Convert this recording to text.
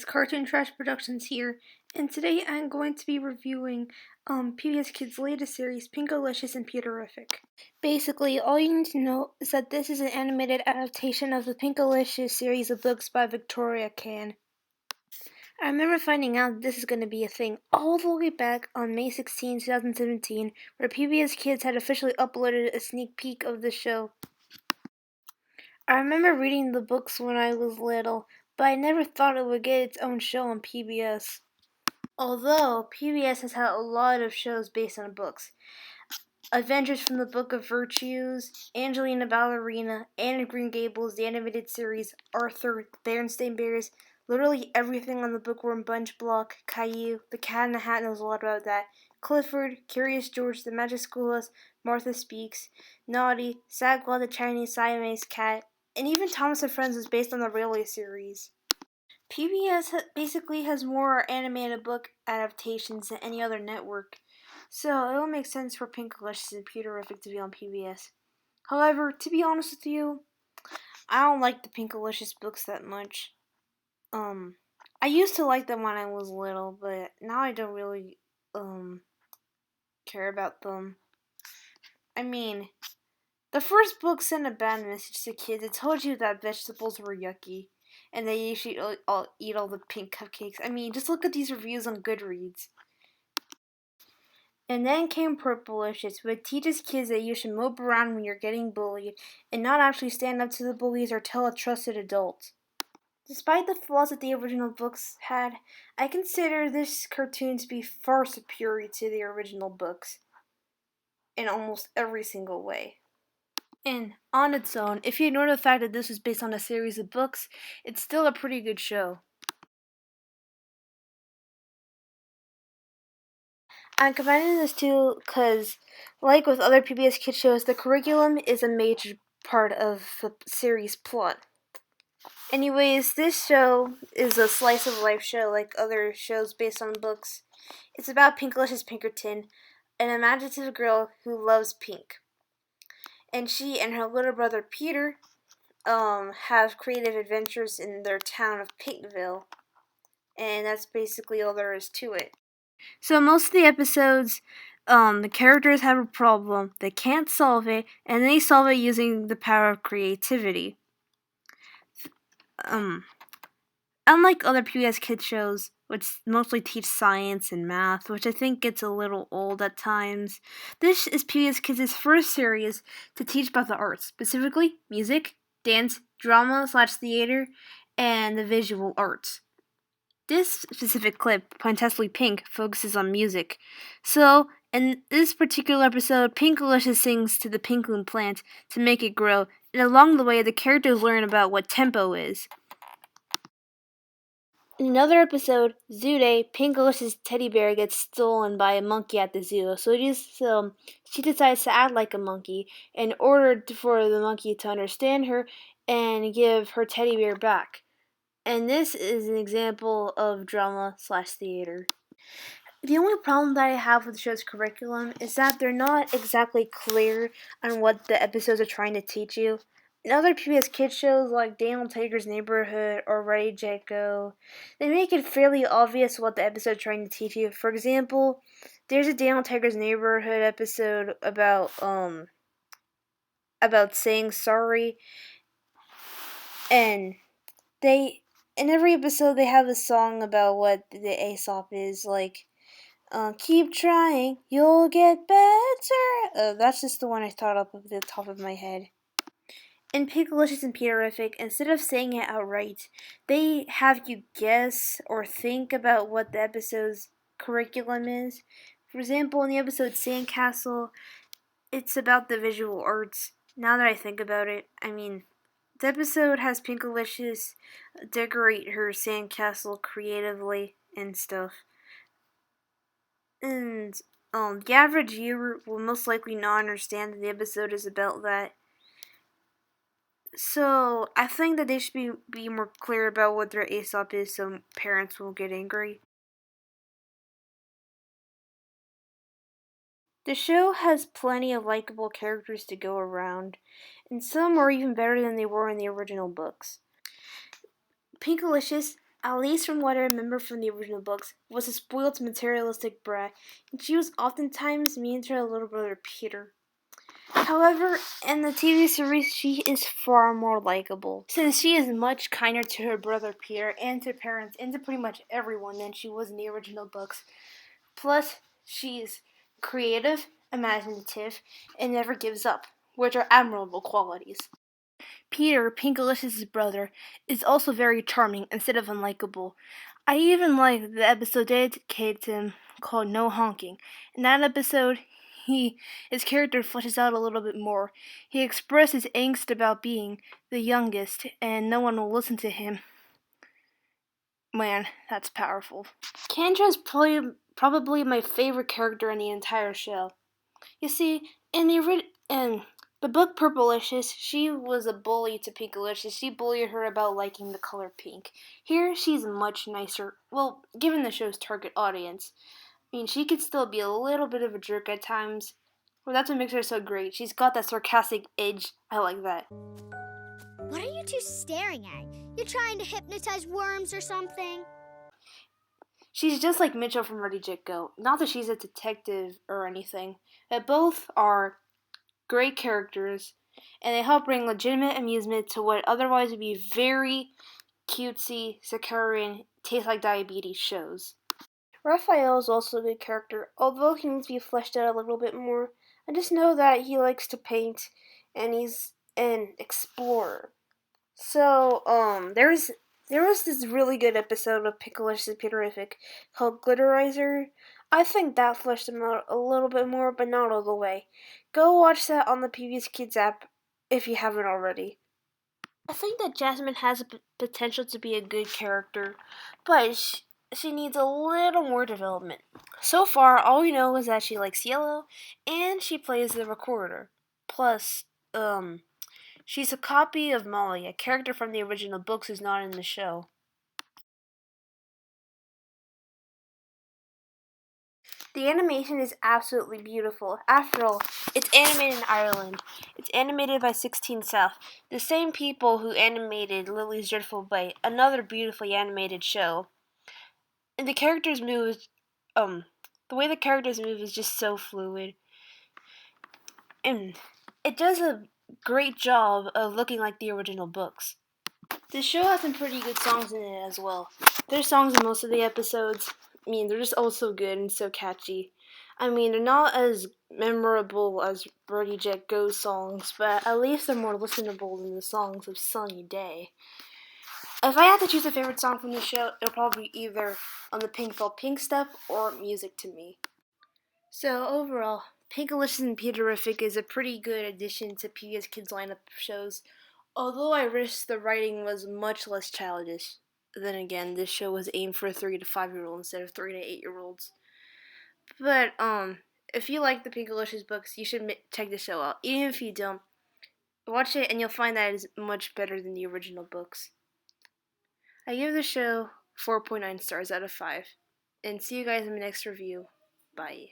guys, Cartoon Trash Productions here, and today I'm going to be reviewing PBS Kids' latest series, Pinkalicious and Peterrific. Basically, all you need to know is that this is an animated adaptation of the Pinkalicious series of books by Victoria Can. I remember finding out that this is going to be a thing all the way back on May 16, 2017, where PBS Kids had officially uploaded a sneak peek of the show. I remember reading the books when I was little, but I never thought it would get its own show on PBS. Although, PBS has had a lot of shows based on books. Adventures from the Book of Virtues, Angelina Ballerina, Anne of Green Gables, the animated series, Arthur, the Berenstain Bears, literally everything on the Bookworm Bunch block, Caillou, The Cat in the Hat knows a lot about that, Clifford, Curious George, The Magic Schoolhouse, Martha Speaks, Naughty, Sagwa the Chinese Siamese Cat, and even Thomas and Friends is based on the Railway series. PBS basically has more animated book adaptations than any other network, so it will make sense for Pinkalicious and Peterrific to be on PBS. However, to be honest with you, I don't like the Pinkalicious books that much. I used to like them when I was little, but now I don't really care about them. I mean, the first book sent a bad message to kids. It told you that vegetables were yucky, and that you should eat all the pink cupcakes. I mean, just look at these reviews on Goodreads. And then came Purplicious, which teaches kids that you should mope around when you're getting bullied, and not actually stand up to the bullies or tell a trusted adult. Despite the flaws that the original books had, I consider this cartoon to be far superior to the original books in almost every single way. And on its own, if you ignore the fact that this was based on a series of books, it's still a pretty good show. I'm combining this too because, like with other PBS Kids shows, the curriculum is a major part of the series plot. Anyways, this show is a slice of life show like other shows based on books. It's about Pinkalicious Pinkerton, an imaginative girl who loves pink. And she and her little brother Peter have creative adventures in their town of Pinkville. And that's basically all there is to it. So most of the episodes, the characters have a problem, they can't solve it, and they solve it using the power of creativity. Unlike other PBS Kids shows, which mostly teach science and math, which I think gets a little old at times, this is PBS Kids' first series to teach about the arts, specifically music, dance, drama/theater, and the visual arts. This specific clip, Pointessly Pink, focuses on music. So, in this particular episode, Pinkalicious sings to the pinkling plant to make it grow, and along the way, the characters learn about what tempo is. In another episode, Zoo Day, Pinkalicious' teddy bear gets stolen by a monkey at the zoo, so she decides to act like a monkey in order for the monkey to understand her and give her teddy bear back. And this is an example of drama/theater. The only problem that I have with the show's curriculum is that they're not exactly clear on what the episodes are trying to teach you. In other PBS Kids shows like Daniel Tiger's Neighborhood or Ready, Jet, Go, they make it fairly obvious what the episode is trying to teach you. For example, there's a Daniel Tiger's Neighborhood episode about saying sorry, and in every episode they have a song about what the Aesop is, like keep trying, you'll get better. That's just the one I thought up at the top of my head. In Pinkalicious and Peterrific, instead of saying it outright, they have you guess or think about what the episode's curriculum is. For example, in the episode Sandcastle, it's about the visual arts. Now that I think about it, the episode has Pinkalicious decorate her sandcastle creatively and stuff. And the average viewer will most likely not understand that the episode is about that. So I think that they should be more clear about what their Aesop is so parents won't get angry. The show has plenty of likable characters to go around, and some are even better than they were in the original books. Pinkalicious at least from what I remember from the original books, was a spoiled materialistic brat, and she was oftentimes mean to her little brother Peter. However, in the TV series, she is far more likable, since she is much kinder to her brother Peter and to parents and to pretty much everyone than she was in the original books. Plus, she's creative, imaginative, and never gives up, which are admirable qualities. Peter, Pinkalicious's brother, is also very charming instead of unlikable. I even like the episode dedicated to him called No Honking. In that episode, his character fleshes out a little bit more. He expresses angst about being the youngest and no one will listen to him. Man, that's powerful. Kendra is probably my favorite character in the entire show. You see, in the book Purplicious, she was a bully to Pinkalicious. She bullied her about liking the color pink. Here, she's much nicer. Well, given the show's target audience. I mean, she could still be a little bit of a jerk at times. Well, that's what makes her so great. She's got that sarcastic edge. I like that. What are you two staring at? You trying to hypnotize worms or something? She's just like Mitchell from Ready, Jet, Go. Not that she's a detective or anything, but both are great characters, and they help bring legitimate amusement to what otherwise would be very cutesy, saccharine, taste like diabetes shows. Raphael is also a good character, although he needs to be fleshed out a little bit more. I just know that he likes to paint, and he's an explorer. So, there was this really good episode of Pinkalicious Peterrific called Glitterizer. I think that fleshed him out a little bit more, but not all the way. Go watch that on the PBS Kids app if you haven't already. I think that Jasmine has a potential to be a good character, but she needs a little more development. So far, all we know is that she likes yellow, and she plays the recorder. Plus, she's a copy of Molly, a character from the original books who's not in the show. The animation is absolutely beautiful. After all, it's animated in Ireland. It's animated by 16 South, the same people who animated Lily's Dreadful Bite, another beautifully animated show. And the characters move, the way the characters move is just so fluid. And it does a great job of looking like the original books. The show has some pretty good songs in it as well. There's songs in most of the episodes. I mean, they're just all so good and so catchy. I mean, they're not as memorable as Birdie Jet Go's songs, but at least they're more listenable than the songs of Sunny Day. If I had to choose a favorite song from the show, it'll probably be either On the Pink Felt Pink Step or Music to Me. So overall, Pinkalicious and Peterrific is a pretty good addition to PBS Kids lineup shows, although I wish the writing was much less childish. Then again, this show was aimed for 3 to 5-year-olds instead of 3 to 8-year-olds. But if you like the Pinkalicious books, you should check the show out. Even if you don't, watch it and you'll find that it is much better than the original books. I give the show 4.9 stars out of 5. And see you guys in my next review. Bye.